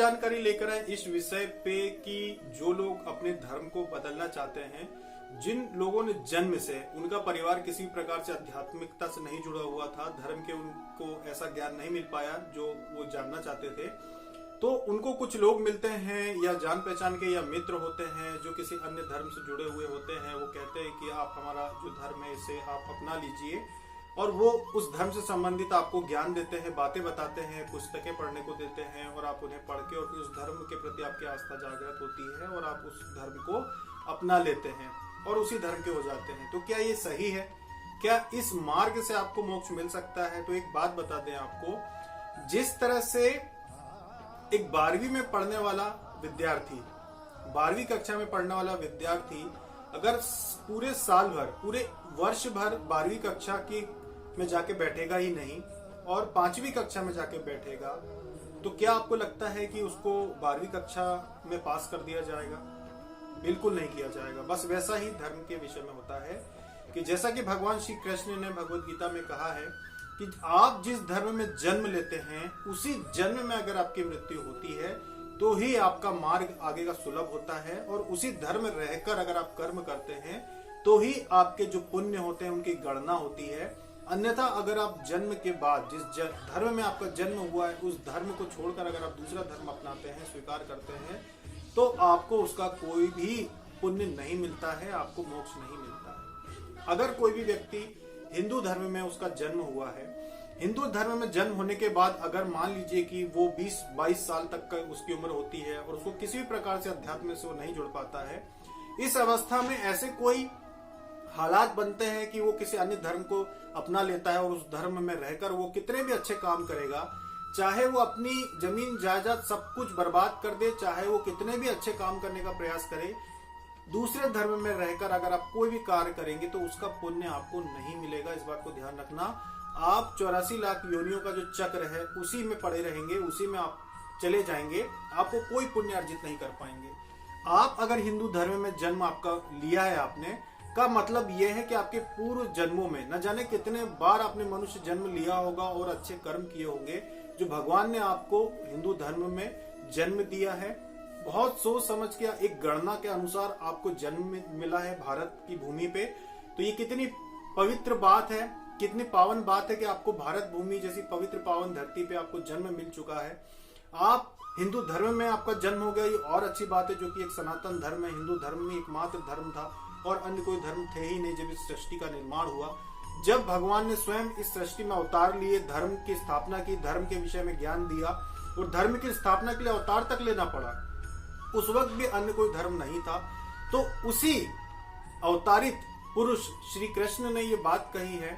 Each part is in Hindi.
जानकारी लेकर आए इस विषय पे कि जो लोग अपने धर्म को बदलना चाहते हैं, जिन लोगों ने जन्म से उनका परिवार किसी प्रकार से आध्यात्मिकता से नहीं जुड़ा हुआ था, धर्म के उनको ऐसा ज्ञान नहीं मिल पाया जो वो जानना चाहते थे, तो उनको कुछ लोग मिलते हैं या जान पहचान के या मित्र होते हैं जो किसी अन्य धर्म से जुड़े हुए होते हैं। वो कहते हैं कि आप हमारा जो धर्म है इसे आप अपना लीजिए, और वो उस धर्म से संबंधित आपको ज्ञान देते हैं, बातें बताते हैं, पुस्तकें पढ़ने को देते हैं, और आप उन्हें पढ़ के और फिर उस धर्म के प्रति आपकी आस्था जागृत होती है और आप उस धर्म को अपना लेते हैं और उसी धर्म के हो जाते हैं। तो क्या ये सही है? क्या इस मार्ग से आपको मोक्ष मिल सकता है? तो एक बात बता दें आपको, जिस तरह से एक 12वीं में पढ़ने वाला विद्यार्थी, 12वीं कक्षा में पढ़ने वाला विद्यार्थी अगर पूरे साल भर, पूरे वर्ष भर 12वीं कक्षा की में जाके बैठेगा ही नहीं और 5वीं कक्षा में जाके बैठेगा, तो क्या आपको लगता है कि उसको 12वीं कक्षा में पास कर दिया जाएगा? बिल्कुल नहीं किया जाएगा। बस वैसा ही धर्म के विषय में होता है कि जैसा कि भगवान श्री कृष्ण ने भगवत गीता में कहा है कि आप जिस धर्म में जन्म लेते हैं उसी जन्म में अगर आपकी मृत्यु होती है तो ही आपका मार्ग आगे का सुलभ होता है, और उसी धर्म में रहकर अगर आप कर्म करते हैं तो ही आपके जो पुण्य होते हैं उनकी गणना होती है। अन्यथा अगर आप जन्म के बाद जिस धर्म में आपका जन्म हुआ है उस धर्म को छोड़कर अगर आप दूसरा धर्म अपनाते हैं, स्वीकार करते हैं, तो आपको उसका कोई भी पुण्य नहीं मिलता है, आपको मोक्ष नहीं मिलता है। अगर कोई भी व्यक्ति हिंदू धर्म में उसका जन्म हुआ है, हिंदू धर्म में जन्म होने के बाद अगर मान लीजिए कि वो 20-22 साल तक का उसकी उम्र होती है और उसको किसी भी प्रकार से अध्यात्म से वो नहीं जुड़ पाता है, इस अवस्था में ऐसे कोई हालात बनते हैं कि वो किसी अन्य धर्म को अपना लेता है और उस धर्म में रहकर वो कितने भी अच्छे काम करेगा, चाहे वो अपनी जमीन जायदाद सब कुछ बर्बाद कर दे, चाहे वो कितने भी अच्छे काम करने का प्रयास करे, दूसरे धर्म में रहकर अगर आप कोई भी कार्य करेंगे तो उसका पुण्य आपको नहीं मिलेगा। इस बात को ध्यान रखना। आप 84 लाख योनियों का जो चक्र है उसी में पड़े रहेंगे, उसी में आप चले जाएंगे, आपको कोई पुण्य अर्जित नहीं कर पाएंगे। आप अगर हिंदू धर्म में जन्म आपका लिया है आपने, का मतलब यह है कि आपके पूर्व जन्मों में न जाने कितने बार आपने मनुष्य जन्म लिया होगा और अच्छे कर्म किए होंगे जो भगवान ने आपको हिंदू धर्म में जन्म दिया है। बहुत सोच समझ के एक गणना के अनुसार आपको जन्म मिला है भारत की भूमि पे। तो ये कितनी पवित्र बात है, कितनी पावन बात है कि आपको भारत भूमि जैसी पवित्र पावन धरती पे आपको जन्म मिल चुका है। आप हिंदू धर्म में आपका जन्म हो गया, ये और अच्छी बात है, जो कि एक सनातन धर्म है। हिंदू धर्म में एकमात्र धर्म था और अन्य कोई धर्म थे ही नहीं जब इस सृष्टि का निर्माण हुआ। जब भगवान ने स्वयं इस सृष्टि में अवतार लिए, धर्म की स्थापना की, धर्म के विषय में ज्ञान दिया और धर्म की स्थापना के लिए अवतार तक लेना पड़ा, उस वक्त भी अन्य कोई धर्म नहीं था। तो उसी अवतारित पुरुष श्री कृष्ण ने ये बात कही है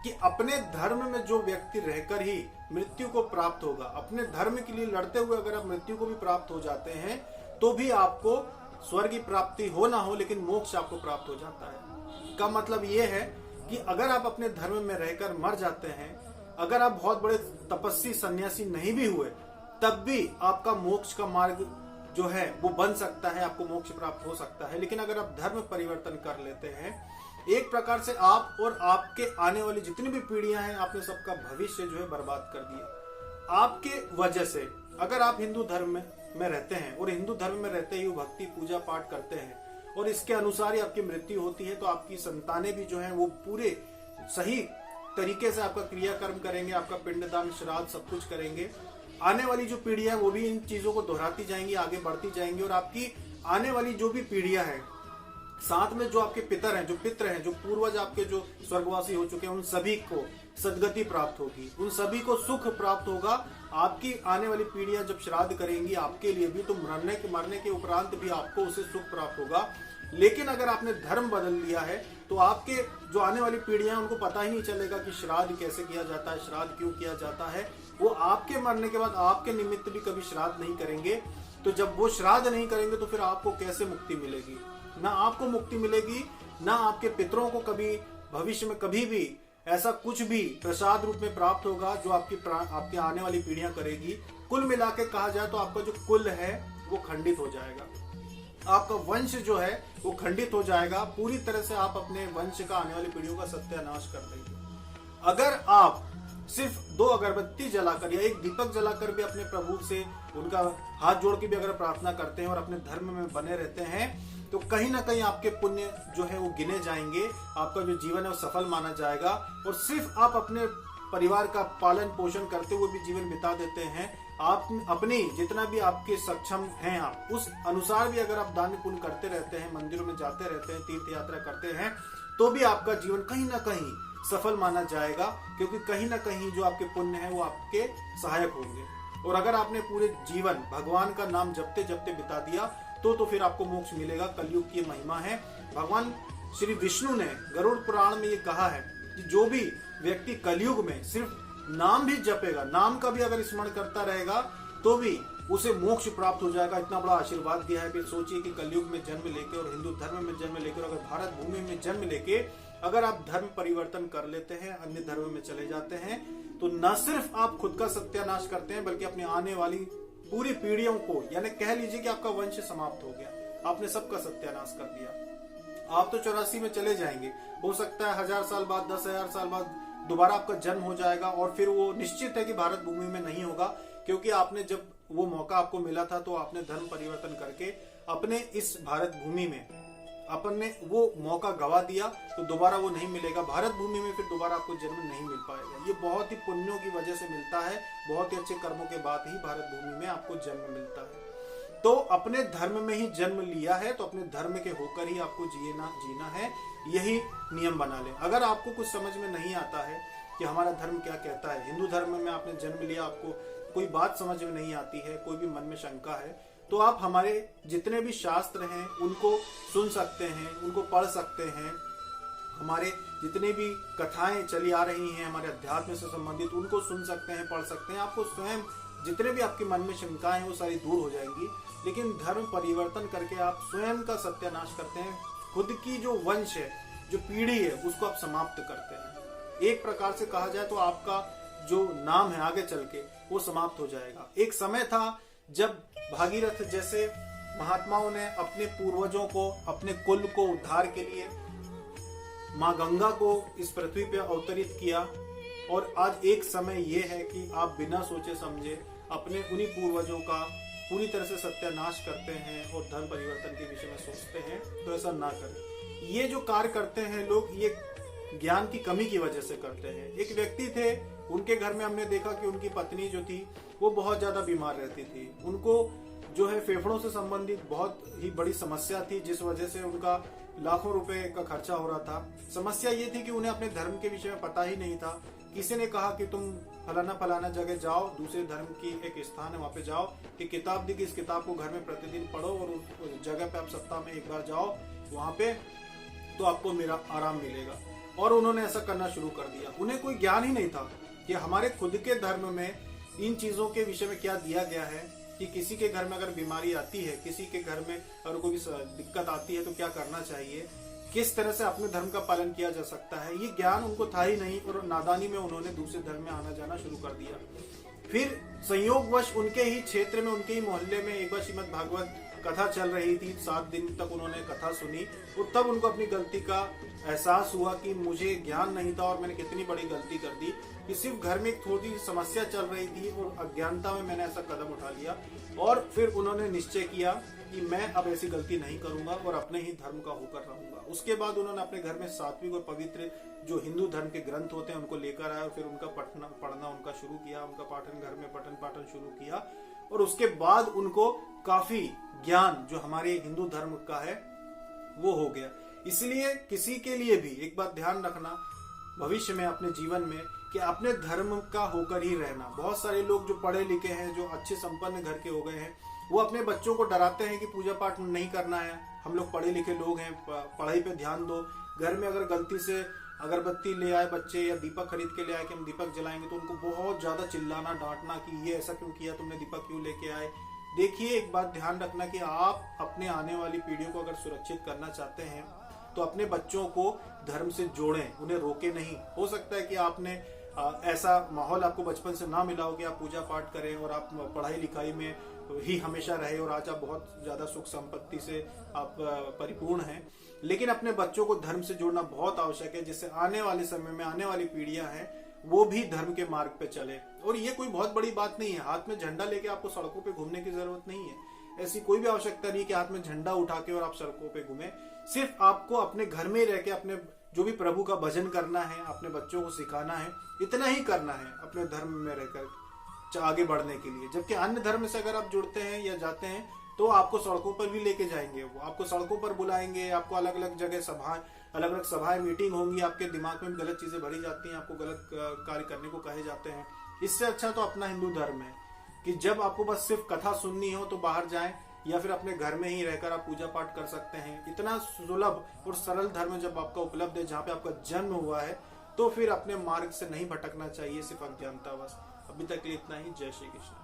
कि अपने धर्म में जो व्यक्ति रहकर ही मृत्यु को प्राप्त होगा, अपने धर्म के लिए लड़ते हुए अगर आप मृत्यु को भी प्राप्त हो जाते हैं तो भी आपको स्वर्ग की प्राप्ति हो ना हो लेकिन मोक्ष आपको प्राप्त हो जाता है। का मतलब ये है कि अगर आप अपने धर्म में रहकर मर जाते हैं, अगर आप बहुत बड़े तपस्वी सन्यासी नहीं भी हुए, तब भी आपका मोक्ष का मार्ग जो है वो बन सकता है, आपको मोक्ष प्राप्त हो सकता है। लेकिन अगर आप धर्म परिवर्तन कर लेते हैं, एक प्रकार से आप और आपके आने वाली जितनी भी पीढ़ियां हैं, आपने सबका भविष्य जो है बर्बाद कर दिया आपके वजह से। अगर आप हिंदू धर्म में रहते हैं और हिंदू धर्म में रहते ही भक्ति पूजा पाठ करते हैं और इसके अनुसार ही आपकी मृत्यु होती है, तो आपकी संतानें भी जो है वो पूरे सही तरीके से आपका क्रियाकर्म करेंगे, आपका पिंडदान श्राद्ध सब कुछ करेंगे। आने वाली जो पीढ़ियां वो भी इन चीजों को दोहराती जाएंगी, आगे बढ़ती जाएंगी, और आपकी आने वाली जो भी पीढ़ियां हैं, साथ में जो आपके पितर हैं, जो पितृ हैं, जो पूर्वज आपके जो स्वर्गवासी हो चुके हैं, उन सभी को सदगति प्राप्त होगी, उन सभी को सुख प्राप्त होगा। आपकी आने वाली पीढ़ियां जब श्राद्ध करेंगी आपके लिए भी, तो मरने के उपरांत भी आपको उसे सुख प्राप्त होगा। लेकिन अगर आपने धर्म बदल लिया है तो आपके जो आने वाली पीढ़ियां उनको पता ही नहीं चलेगा कि श्राद्ध कैसे किया जाता है, श्राद्ध क्यों किया जाता है। वो आपके मरने के बाद आपके निमित्त भी कभी श्राद्ध नहीं करेंगे। तो जब वो श्राद्ध नहीं करेंगे तो फिर आपको कैसे मुक्ति मिलेगी? ना आपको मुक्ति मिलेगी, ना आपके पितरों को कभी भविष्य में कभी भी ऐसा कुछ भी प्रसाद रूप में प्राप्त होगा जो आपके आने वाली पीढ़ियां करेगी। कुल मिला के कहा जाए तो आपका जो कुल है वो खंडित हो जाएगा, आपका वंश जो है वो खंडित हो जाएगा। पूरी तरह से आप अपने वंश का, आने वाली पीढ़ियों का सत्यानाश कर देंगे। अगर आप सिर्फ 2 अगरबत्ती जलाकर या 1 दीपक जलाकर भी अपने प्रभु से उनका हाथ जोड़ के भी अगर प्रार्थना करते हैं और अपने धर्म में बने रहते हैं तो कहीं ना कहीं आपके पुण्य जो है वो गिने जाएंगे, आपका जो जीवन है वो सफल माना जाएगा। और सिर्फ आप अपने परिवार का पालन पोषण करते हुए भी जीवन बिता देते हैं, आप अपनी जितना भी आपके सक्षम हैं आप उस अनुसार भी अगर आप दान पुण्य करते रहते हैं, मंदिरों में जाते रहते हैं, तीर्थ यात्रा करते हैं, तो भी आपका जीवन कहीं ना कहीं सफल माना जाएगा, क्योंकि कहीं ना कहीं जो आपके पुण्य है वो आपके सहायक होंगे। और अगर आपने पूरे जीवन भगवान का नाम जपते जपते बिता दिया तो फिर आपको मोक्ष मिलेगा। कलयुग की महिमा है। भगवान श्री विष्णु ने गरुड़ पुराण में ये कहा है कि जो भी व्यक्ति कलयुग में सिर्फ नाम भी जपेगा, नाम का भी अगर स्मरण करता रहेगा तो भी उसे मोक्ष प्राप्त हो जाएगा। इतना बड़ा आशीर्वाद दिया है। फिर सोचिए कि कलयुग में जन्म लेके और हिंदू धर्म में जन्म लेकर अगर भारत भूमि में जन्म लेके अगर आप धर्म परिवर्तन कर लेते हैं, अन्य धर्म में चले जाते हैं, तो न सिर्फ आप खुद का सत्यानाश करते हैं बल्कि अपने आने वाली पूरी पीढ़ियों को, यानी कह लीजिए कि आपका वंश समाप्त हो गया, आपने सबका सत्यानाश कर दिया। आप तो 84 में चले जाएंगे, हो सकता है 1000 साल बाद, 10,000 साल बाद दोबारा आपका जन्म हो जाएगा और फिर वो निश्चित है कि भारत भूमि में नहीं होगा, क्योंकि आपने जब वो मौका आपको मिला था तो आपने धर्म परिवर्तन करके अपने इस भारत भूमि में अपने वो मौका गवा दिया, तो दोबारा वो नहीं मिलेगा। भारत भूमि में फिर दोबारा आपको जन्म नहीं मिल पाएगा। ये बहुत ही पुण्यों की वजह से मिलता है, बहुत ही अच्छे कर्मों के बाद ही भारत भूमि में आपको जन्म मिलता है। तो अपने धर्म में ही जन्म लिया है तो अपने धर्म के होकर ही आपको जीना है, यही नियम बना ले। अगर आपको कुछ समझ में नहीं आता है कि हमारा धर्म क्या कहता है, हिंदू धर्म में आपने जन्म लिया, आपको कोई बात समझ में नहीं आती है, कोई भी मन में शंका है, तो आप हमारे जितने भी शास्त्र हैं उनको सुन सकते हैं, उनको पढ़ सकते हैं। हमारे जितने भी कथाएं चली आ रही हैं हमारे अध्यात्म से संबंधित, उनको सुन सकते हैं, पढ़ सकते हैं। आपको स्वयं जितने भी आपके मन में शंकाएं हैं वो सारी दूर हो जाएंगी। लेकिन धर्म परिवर्तन करके आप स्वयं का सत्यानाश करते हैं, खुद की जो वंश है, जो पीढ़ी है, उसको आप समाप्त करते हैं। एक प्रकार से कहा जाए तो आपका जो नाम है आगे चल के वो समाप्त हो जाएगा। एक समय था जब भागीरथ जैसे महात्माओं ने अपने पूर्वजों को, अपने कुल को उद्धार के लिए माँ गंगा को इस पृथ्वी पे अवतरित किया, और आज एक समय ये है कि आप बिना सोचे समझे अपने उन्हीं पूर्वजों का पूरी तरह से सत्यानाश करते हैं और धर्म परिवर्तन के विषय में सोचते हैं। तो ऐसा ना करें। ये जो कार्य करते हैं लोग, ये ज्ञान की कमी की वजह से करते हैं। एक व्यक्ति थे, उनके घर में हमने देखा कि उनकी पत्नी जो थी वो बहुत ज्यादा बीमार रहती थी। उनको जो है फेफड़ों से संबंधित बहुत ही बड़ी समस्या थी, जिस वजह से उनका लाखों रुपए का खर्चा हो रहा था। समस्या ये थी कि उन्हें अपने धर्म के विषय में पता ही नहीं था। किसी ने कहा कि तुम फलाना जगह जाओ, दूसरे धर्म की एक स्थान है वहां पे जाओ, एक किताब दी कि इस किताब को घर में प्रतिदिन पढ़ो और उस जगह पे आप सप्ताह में एक बार जाओ वहां पे, तो आपको मेरा आराम मिलेगा। और उन्होंने ऐसा करना शुरू कर दिया। उन्हें कोई ज्ञान ही नहीं था कि हमारे खुद के धर्म में इन चीजों के विषय में क्या दिया गया है, कि किसी के घर में अगर बीमारी आती है, किसी के घर में अगर कोई दिक्कत आती है तो क्या करना चाहिए, किस तरह से अपने धर्म का पालन किया जा सकता है। ये ज्ञान उनको था ही नहीं और नादानी में उन्होंने दूसरे धर्म में आना जाना शुरू कर दिया। फिर संयोगवश उनके ही क्षेत्र में, उनके ही मोहल्ले में एक बार श्रीमद् भागवत कथा चल रही थी। 7 दिन तक उन्होंने कथा सुनी और तब उनको अपनी गलती का एहसास हुआ कि मुझे ज्ञान नहीं था और मैंने कितनी बड़ी गलती कर दी कि सिर्फ घर में एक थोड़ी समस्या चल रही थी और अज्ञानता में मैंने ऐसा कदम उठा लिया। और फिर उन्होंने निश्चय किया कि मैं अब ऐसी गलती नहीं करूंगा और अपने ही धर्म का होकर रहूंगा। उसके बाद उन्होंने अपने घर में सात्विक और पवित्र जो हिंदू धर्म के ग्रंथ होते हैं उनको लेकर आए और फिर उनका पढ़ना उनका शुरू किया, उनका पाठन घर में पठन पाठन शुरू किया। और उसके बाद उनको काफी ज्ञान जो हमारे हिंदू धर्म का है वो हो गया। इसलिए किसी के लिए भी एक बात ध्यान रखना भविष्य में अपने जीवन में कि अपने धर्म का होकर ही रहना। बहुत सारे लोग जो पढ़े लिखे हैं, जो अच्छे संपन्न घर के हो गए हैं, वो अपने बच्चों को डराते हैं कि पूजा पाठ नहीं करना है, हम लोग पढ़े लिखे लोग हैं, पढ़ाई पे ध्यान दो। घर में अगर गलती से अगरबत्ती ले आए बच्चे या दीपक खरीद के ले आए कि हम दीपक जलाएंगे, तो उनको बहुत ज्यादा चिल्लाना डांटना कि ये ऐसा क्यों किया, तुमने दीपक क्यों लेके आए। देखिए, एक बात ध्यान रखना कि आप अपने आने वाली पीढ़ियों को अगर सुरक्षित करना चाहते हैं तो अपने बच्चों को धर्म से जोड़ें, उन्हें रोके नहीं। हो सकता है कि आपने ऐसा माहौल आपको बचपन से ना मिला हो कि आप पूजा पाठ करें और आप पढ़ाई लिखाई में ही हमेशा रहे और आज आप बहुत ज्यादा सुख संपत्ति से आप परिपूर्ण हैं। लेकिन अपने बच्चों को धर्म से जोड़ना बहुत आवश्यक है, जिससे आने वाले समय में आने वाली पीढ़ियां हैं वो भी धर्म के मार्ग पे चले। और ये कोई बहुत बड़ी बात नहीं है, हाथ में झंडा लेके आपको सड़कों पे घूमने की जरूरत नहीं है। ऐसी कोई भी आवश्यकता नहीं कि हाथ में झंडा उठा के और आप सड़कों पे घूमे। सिर्फ आपको अपने घर में रह के अपने जो भी प्रभु का भजन करना है, अपने बच्चों को सिखाना है, इतना ही करना है अपने धर्म में रहकर आगे बढ़ने के लिए। जबकि अन्य धर्म से अगर आप जुड़ते हैं या जाते हैं तो आपको सड़कों पर भी लेके जाएंगे, वो आपको सड़कों पर बुलाएंगे, आपको अलग अलग जगह अलग अलग सभाएं मीटिंग होंगी, आपके दिमाग में गलत चीजें भरी जाती हैं, आपको गलत कार्य करने को कहे जाते हैं। इससे अच्छा तो अपना हिंदू धर्म है कि जब आपको बस सिर्फ कथा सुननी हो तो बाहर जाएं या फिर अपने घर में ही रहकर आप पूजा पाठ कर सकते हैं। इतना सुलभ और सरल धर्म जब आपका उपलब्ध है, जहाँ पे आपका जन्म हुआ है, तो फिर अपने मार्ग से नहीं भटकना चाहिए सिर्फ अज्ञानतावश। अभी तक के लिए इतना ही। जय श्री कृष्ण।